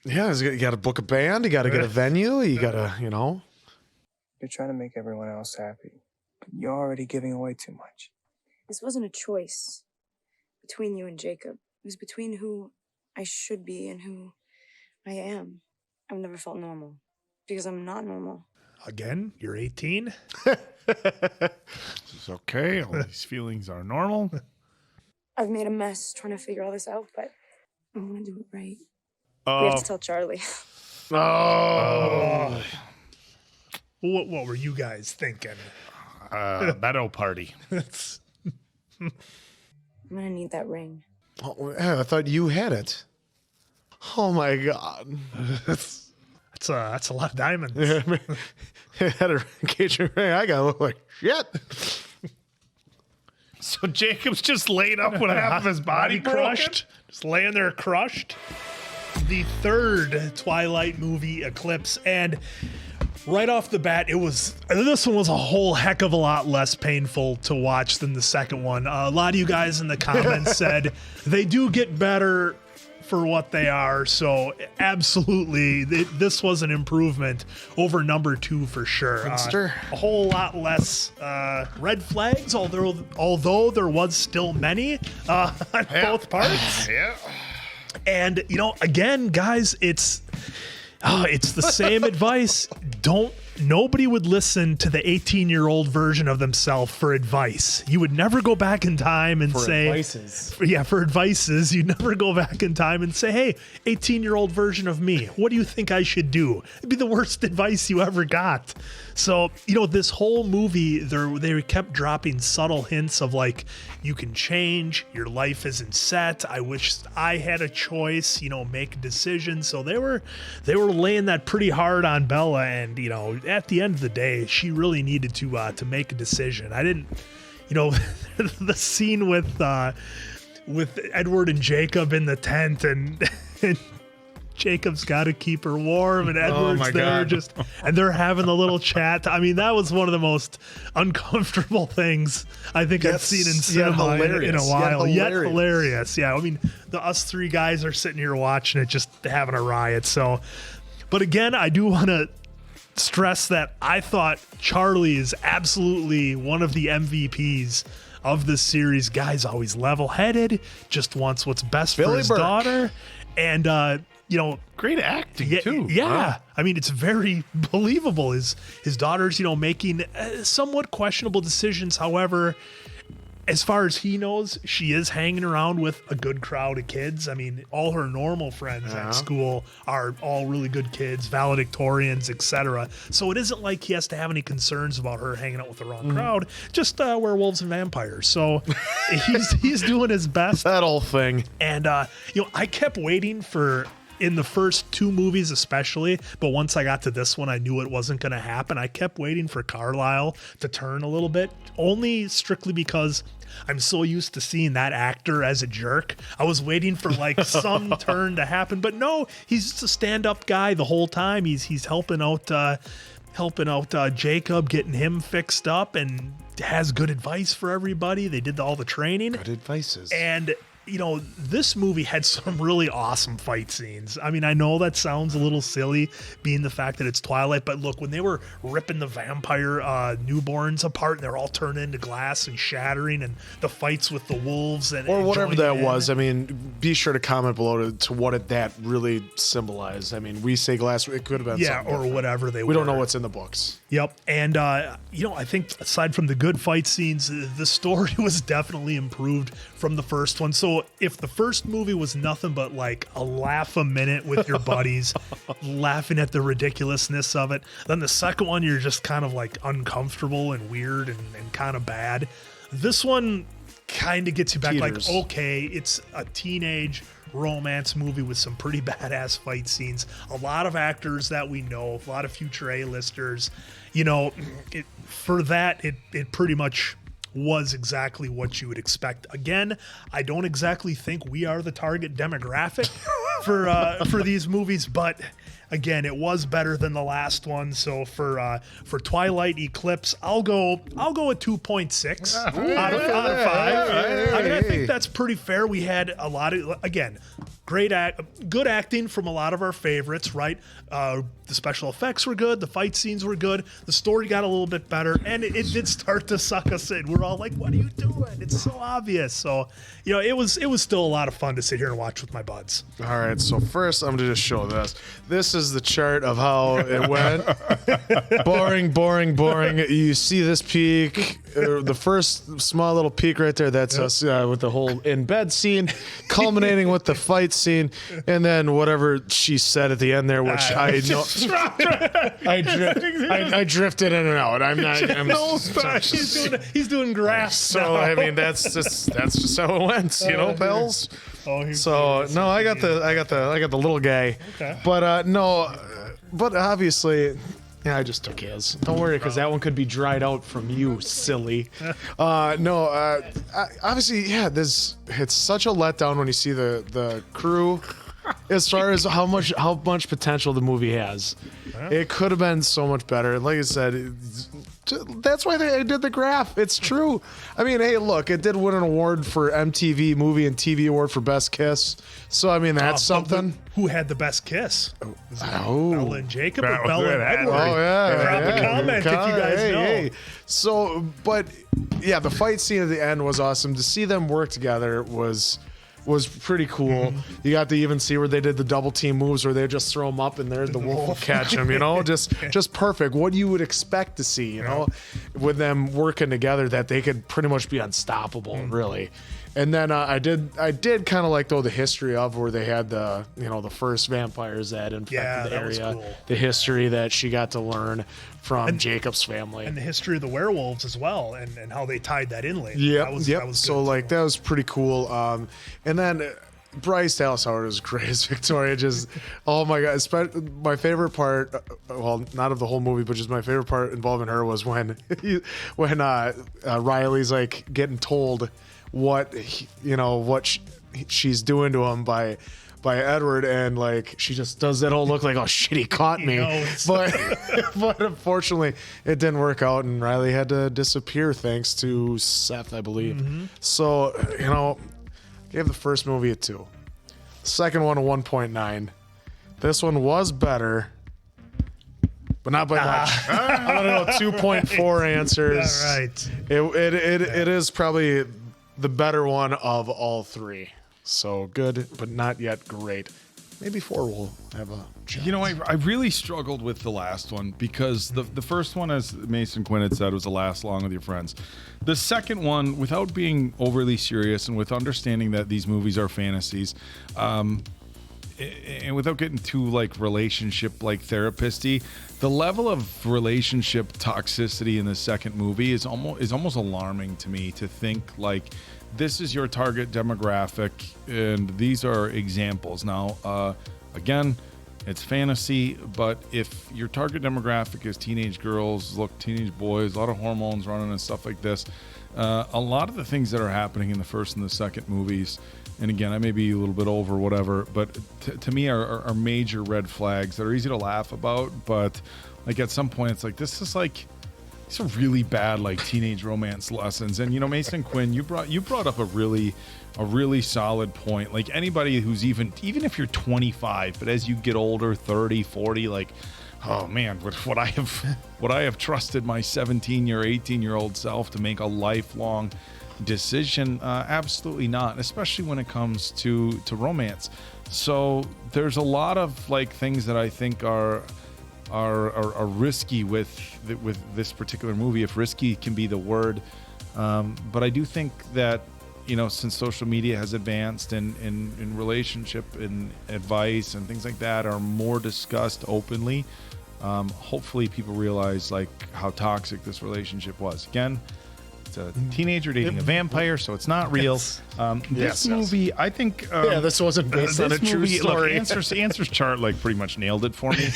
Yeah, you got to book a band. You got to get a venue. You got to, You're trying to make everyone else happy. But you're already giving away too much. This wasn't a choice between you and Jacob. It was between who I should be and who I am. I've never felt normal because I'm not normal. Again, you're 18. It's okay. All these feelings are normal. I've made a mess trying to figure all this out, but I want to do it right. We Oh, have to tell Charlie. Oh. What were you guys thinking? meadow party. I'm gonna need that ring. Oh, yeah, I thought you had it. Oh my God. That's a lot of diamonds. Had a engagement ring. I gotta look like shit. So Jacob's just laid up with half of his body crushed. Just laying there crushed. The third Twilight movie, Eclipse, and right off the bat, this one was a whole heck of a lot less painful to watch than the second one. A lot of you guys in the comments said they do get better for what they are, so absolutely, this was an improvement over number 2 for sure. A whole lot less red flags, although there was still many on both parts. Yeah. And again, guys, it's the same advice. Nobody would listen to the 18-year-old version of themselves for advice. You would never go back in time and say, for advices, you'd never go back in time and say, hey, 18-year-old version of me, what do you think I should do? It'd be the worst advice you ever got. So, this whole movie, they kept dropping subtle hints of like, you can change, your life isn't set. I wish I had a choice, make a decision. So they were laying that pretty hard on Bella, and at the end of the day, she really needed to make a decision. I didn't, the scene with Edward and Jacob in the tent, and Jacob's got to keep her warm, and Edward's my there God. and they're having the little chat. I mean, that was one of the most uncomfortable things I think I've seen in cinema in a while. Yet hilarious. Yeah, I mean, us three guys are sitting here watching it, just having a riot. So, but again, I do want to stress that I thought Charlie is absolutely one of the MVPs of this series. Guy's always level-headed, just wants what's best for his daughter, and great acting too. Yeah, Wow. I mean, it's very believable. His daughter's making somewhat questionable decisions. However, as far as he knows, she is hanging around with a good crowd of kids. I mean, all her normal friends at school are all really good kids, valedictorians, etc. So it isn't like he has to have any concerns about her hanging out with the wrong crowd, just werewolves and vampires. So he's doing his best. That whole thing. And, I kept waiting for, in the first two movies especially, but once I got to this one, I knew it wasn't going to happen. I kept waiting for Carlisle to turn a little bit, only strictly because I'm so used to seeing that actor as a jerk. I was waiting for like some turn to happen, but no, he's just a stand-up guy the whole time. He's helping out Jacob, getting him fixed up, and has good advice for everybody. They did all the training. Good advices. And this movie had some really awesome fight scenes. I mean, I know that sounds a little silly being the fact that it's Twilight, but look, when they were ripping the vampire newborns apart and they're all turned into glass and shattering, and the fights with the wolves or whatever that was. I mean, be sure to comment below to what that really symbolized. I mean, we say glass, it could have been something or different. whatever they were. We don't know what's in the books. Yep. And, I think aside from the good fight scenes, the story was definitely improved from the first one. So if the first movie was nothing but like a laugh a minute with your buddies, laughing at the ridiculousness of it, then the second one, you're just kind of like uncomfortable and weird and kind of bad. This one kind of gets you back Teeters. like, okay, it's a teenage romance movie with some pretty badass fight scenes, a lot of actors that we know, a lot of future A-listers. For that, it pretty much was exactly what you would expect. Again, I don't exactly think we are the target demographic for these movies, but again, it was better than the last one. So for Twilight Eclipse, I'll go at 2.6 out of 5. I mean, I think that's pretty fair. We had a lot of, again, good acting from a lot of our favorites, right? The special effects were good, the fight scenes were good, the story got a little bit better, and it did start to suck us in. We're all like, what are you doing? It's so obvious. So, it was still a lot of fun to sit here and watch with my buds. All right, so first I'm gonna just show this. This is the chart of how it went. boring. You see this peak, the first small little peak right there. That's us with the whole in bed scene, culminating with the fight scene, and then whatever she said at the end there, which I know. I drifted in and out. He's doing grass. So I mean, that's just how it went, pals. So no, I got the little guy. Okay. But but obviously, yeah, I just took his. Don't worry, because that one could be dried out from you, silly. Obviously, yeah, it's such a letdown when you see the crew. As far as how much potential the movie has, it could have been so much better. Like I said, that's why they did the graph. It's true. I mean, hey, look, it did win an award for MTV Movie and TV Award for Best Kiss. So I mean, that's something. Who had the best kiss? Oh, Bella and Jacob, or Bella and Edward? Oh yeah. Drop a comment if you guys know. Hey. So, but yeah, the fight scene at the end was awesome. To see them work together was pretty cool. You got to even see where they did the double team moves where they just throw them up and the wolf will catch them, just perfect. What you would expect to see, with them working together, that they could pretty much be unstoppable, really. And then I did kind of like, though, the history of where they had the first vampires that infected the area, was cool. The history that she got to learn from Jacob's family, and the history of the werewolves as well, and how they tied that in later. Yeah, that was so like that was pretty cool. And then Bryce Dallas Howard was great as Victoria. Just oh my god, my favorite part. Well, not of the whole movie, but just my favorite part involving her was when Riley's like getting told what she's doing to him by by Edward, and like she just does that whole look like, oh shit, he caught me. But unfortunately it didn't work out, and Riley had to disappear thanks to Seth, I believe. So, you know, gave the first movie a 2. The second one a 1.9. This one was better, but not by much. I'm gonna go 2.4 answers. All right. It is probably the better one of all 3. So good, but not yet great. Maybe 4 will have a chance. You know, I really struggled with the last one because the first one, as Mason Quinn had said, was the last long with your friends. The second one, without being overly serious and with understanding that these movies are fantasies, and without getting too like relationship like therapist-y, the level of relationship toxicity in the second movie is almost alarming to me, to think like this is your target demographic and these are examples. Now, again, it's fantasy, but if your target demographic is teenage girls, teenage boys, a lot of hormones running and stuff like this, a lot of the things that are happening in the first and the second movies, and again, I may be a little bit over whatever, but to me are major red flags that are easy to laugh about, but like at some point it's like, this is like, these are really bad like teenage romance lessons. And you know, Mason Quinn, you brought up a really solid point. Like anybody who's even if you're 25, but as you get older, 30, 40, like, oh man, what I have trusted my 17-year, 18-year-old self to make a lifelong decision, absolutely not, especially when it comes to romance. So there's a lot of like things that I think are risky with this particular movie, if risky can be the word. But I do think that, you know, since social media has advanced and relationship and advice and things like that are more discussed openly, hopefully people realize like how toxic this relationship was. Again, it's a teenager dating a vampire, so it's not real. This movie, I think, this wasn't based on a true story. Look, answers chart like pretty much nailed it for me.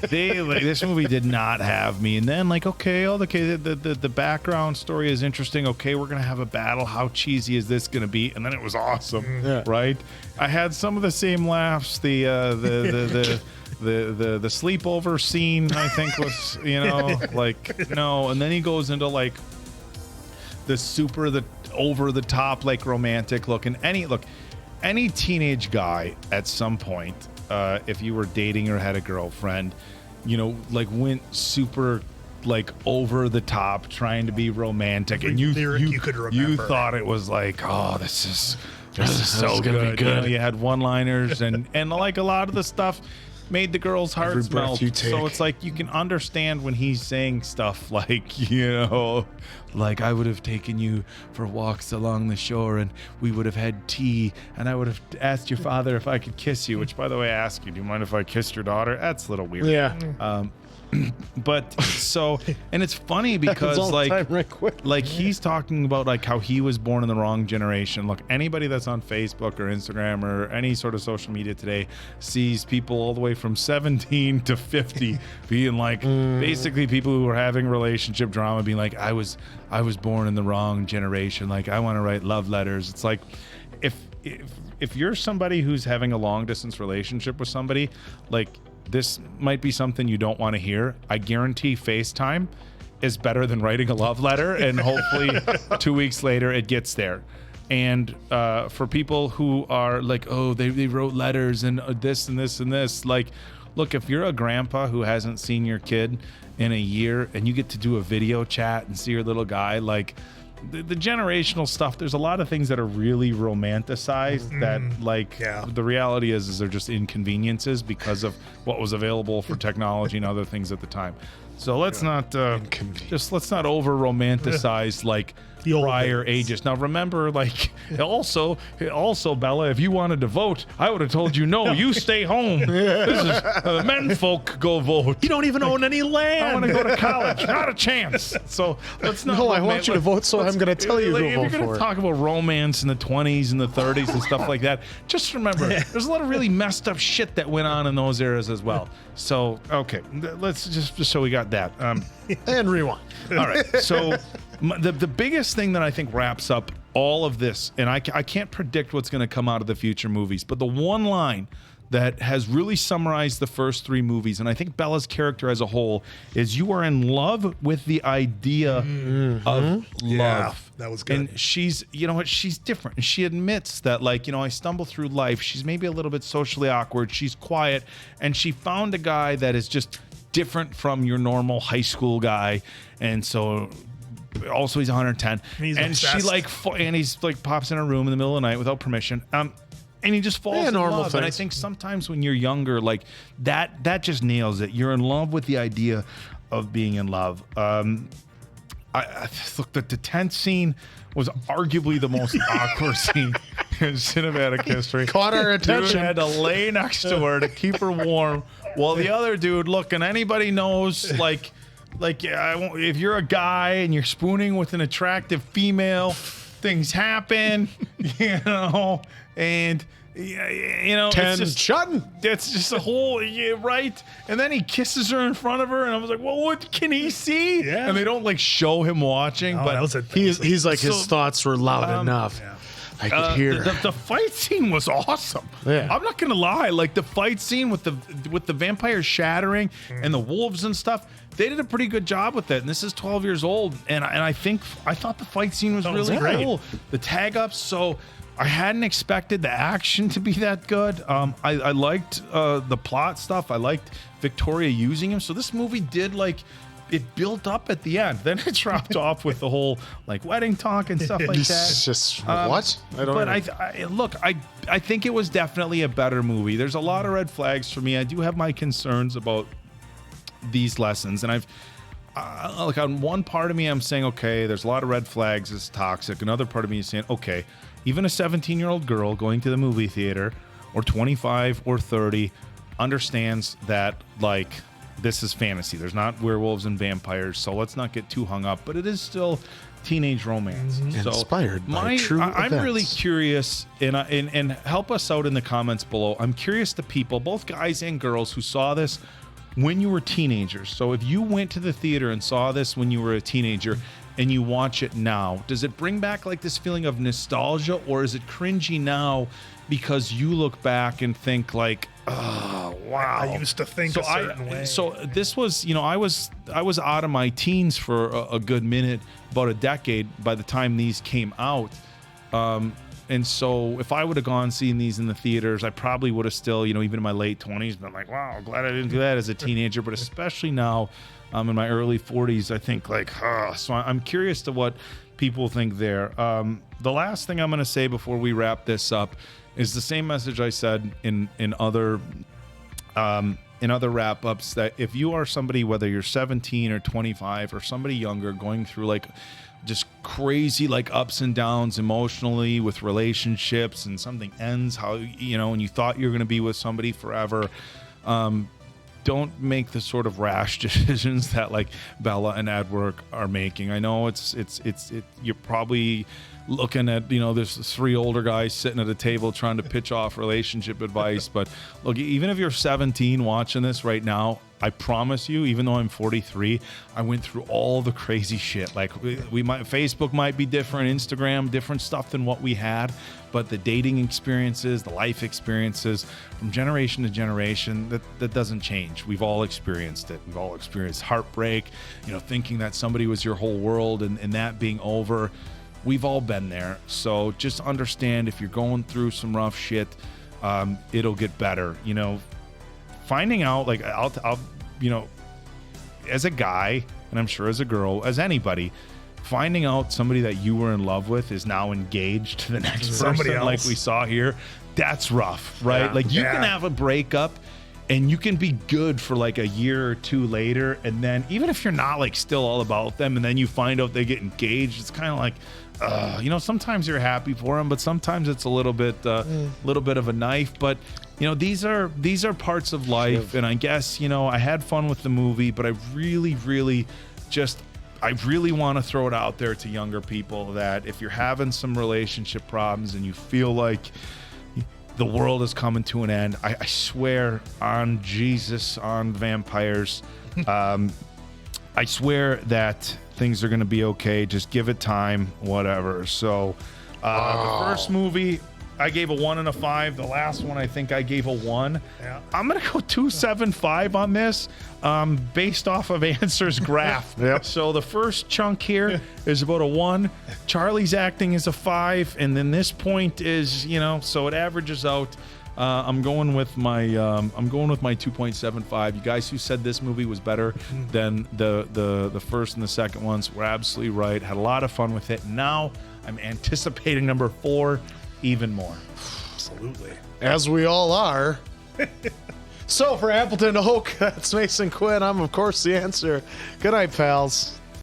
This movie did not have me. And then like, the background story is interesting. Okay, we're gonna have a battle. How cheesy is this gonna be? And then it was awesome, right? I had some of the same laughs. The sleepover scene, I think, was, you know, like, no. And then he goes into like the over the top, like romantic look. And any teenage guy at some point, if you were dating or had a girlfriend, you know, like went super like over the top trying to be romantic. Every and you could remember. You thought it was like, oh, this is so good. You know, you had one-liners and like a lot of the stuff made the girls' hearts melt. So it's like you can understand when he's saying stuff like, you know, like I would have taken you for walks along the shore and we would have had tea and I would have asked your father if I could kiss you, which by the way, I asked you, do you mind if I kissed your daughter? That's a little weird. Yeah. But so, and it's funny because like he's talking about like how he was born in the wrong generation. Look, anybody that's on Facebook or Instagram or any sort of social media today sees people all the way from 17 to 50 being like basically people who are having relationship drama being like, I was born in the wrong generation. Like I want to write love letters. It's like if you're somebody who's having a long distance relationship with somebody, like this might be something you don't want to hear. I guarantee FaceTime is better than writing a love letter, and hopefully 2 weeks later it gets there. And for people who are like, oh, they wrote letters and this and this and this, like, look, if you're a grandpa who hasn't seen your kid in a year and you get to do a video chat and see your little guy, like the generational stuff, there's a lot of things that are really romanticized that like the reality is they're just inconveniences because of what was available for technology and other things at the time. So let's not let's not over romanticize like the prior ages. Now remember, like also Bella, if you wanted to vote, I would have told you no, you stay home. This is men folk go vote. You don't even own any land. I want to go to college. Not a chance. So let's not. No, I want you to vote, so I'm going to tell you who vote for. If you're going to talk about romance in the 20s and the 30s and stuff like that, just remember there's a lot of really messed up shit that went on in those eras as well. So okay, let's just so we got that. And rewind. All right. So the biggest thing that I think wraps up all of this, and I can't predict what's going to come out of the future movies, but the one line that has really summarized the first 3 movies, and I think Bella's character as a whole, is you are in love with the idea of love. That was good. And she's, you know what, she's different. And she admits that, like, you know, I stumble through life. She's maybe a little bit socially awkward. She's quiet. And she found a guy that is just different from your normal high school guy. And so also he's 110. He's and obsessed. she like, and he's like pops in her room in the middle of the night without permission. And he just falls in normal love. And I things. think sometimes when you're younger, like that just nails it. You're in love with the idea of being in love. I look, the tent scene was arguably the most awkward scene in cinematic history. Caught our attention. Dude had to lay next to her to keep her warm, while the other dude, look, and anybody knows, like if you're a guy and you're spooning with an attractive female, things happen, you know, and you know, it's just a whole, right? And then he kisses her in front of her, and I was like, well, what can he see? Yeah. And they don't like show him watching, but he's like, his thoughts were loud enough. I could hear the fight scene was awesome. Yeah. I'm not gonna lie, like the fight scene with the vampires shattering and the wolves and stuff, they did a pretty good job with it. And this is 12 years old, and I thought the fight scene was really cool. The tag ups, so I hadn't expected the action to be that good. I liked the plot stuff. I liked Victoria using him. So this movie did, like, it built up at the end. Then it dropped off with the whole like wedding talk and stuff like that. It's just what? I don't know. I think it was definitely a better movie. There's a lot of red flags for me. I do have my concerns about these lessons, and I've like on one part of me, I'm saying, okay, there's a lot of red flags. It's toxic. Another part of me is saying, okay, even a 17-year-old girl going to the movie theater, or 25 or 30, understands that, like, this is fantasy. There's not werewolves and vampires, so let's not get too hung up. But it is still teenage romance. So inspired by true I'm events. really curious, and help us out in the comments below. I'm curious to people, both guys and girls, who saw this when you were teenagers. So if you went to the theater and saw this when you were a teenager and you watch it now, does it bring back like this feeling of nostalgia, or is it cringy now because you look back and think like, oh wow, I used to think a certain way. So this was, you know, I was out of my teens for a good minute, about a decade by the time these came out. And so if I would have gone seeing these in the theaters, I probably would have still, you know, even in my late 20s, been like, wow, glad I didn't do that as a teenager. But especially now, in my early 40s, I think like, so I'm curious to what people think there. The last thing I'm going to say before we wrap this up is the same message I said in other wrap-ups, that if you are somebody, whether you're 17 or 25 or somebody younger, going through like just crazy like ups and downs emotionally with relationships, and something ends how, you know, and you thought you were going to be with somebody forever, don't make the sort of rash decisions that like Bella and Edward are making. I know it's you're probably looking at, you know, there's 3 older guys sitting at a table trying to pitch off relationship advice, but look, even if you're 17 watching this right now, I promise you, even though I'm 43, I went through all the crazy shit. Like we might, Facebook might be different, Instagram, different stuff than what we had, but the dating experiences, the life experiences from generation to generation, that doesn't change. We've all experienced it. We've all experienced heartbreak, you know, thinking that somebody was your whole world and that being over. We've all been there. So just understand, if you're going through some rough shit, it'll get better. You know, finding out, like, I'll, you know, as a guy, and I'm sure as a girl, as anybody, finding out somebody that you were in love with is now engaged to the next Somebody person, else. like we saw here, that's rough, right? Yeah. Like you Yeah. can have a breakup and you can be good for like a year or two later, and then even if you're not like still all about them, and then you find out they get engaged, it's kind of like, you know, sometimes you're happy for them, but sometimes it's a little bit of a knife. But you know, these are parts of life, and I guess, you know, I had fun with the movie, but I really want to throw it out there to younger people that if you're having some relationship problems and you feel like the world is coming to an end, I swear on Jesus, on vampires, I swear that things are going to be okay. Just give it time, whatever. So The first movie, I gave a 1 and a 5. The last one, I think I gave a 1. Yeah. I'm gonna go 2.75 on this, based off of Answer's graph. Yep. So the first chunk here is about a 1. Charlie's acting is a 5, and then this point is, so it averages out. I'm going with my 2.75. You guys who said this movie was better than the first and the second ones were absolutely right. Had a lot of fun with it. Now I'm anticipating number 4 even more. Absolutely. As we all are. So for Appleton Oak, that's Mason Quinn. I'm, of course, the answer. Good night, pals.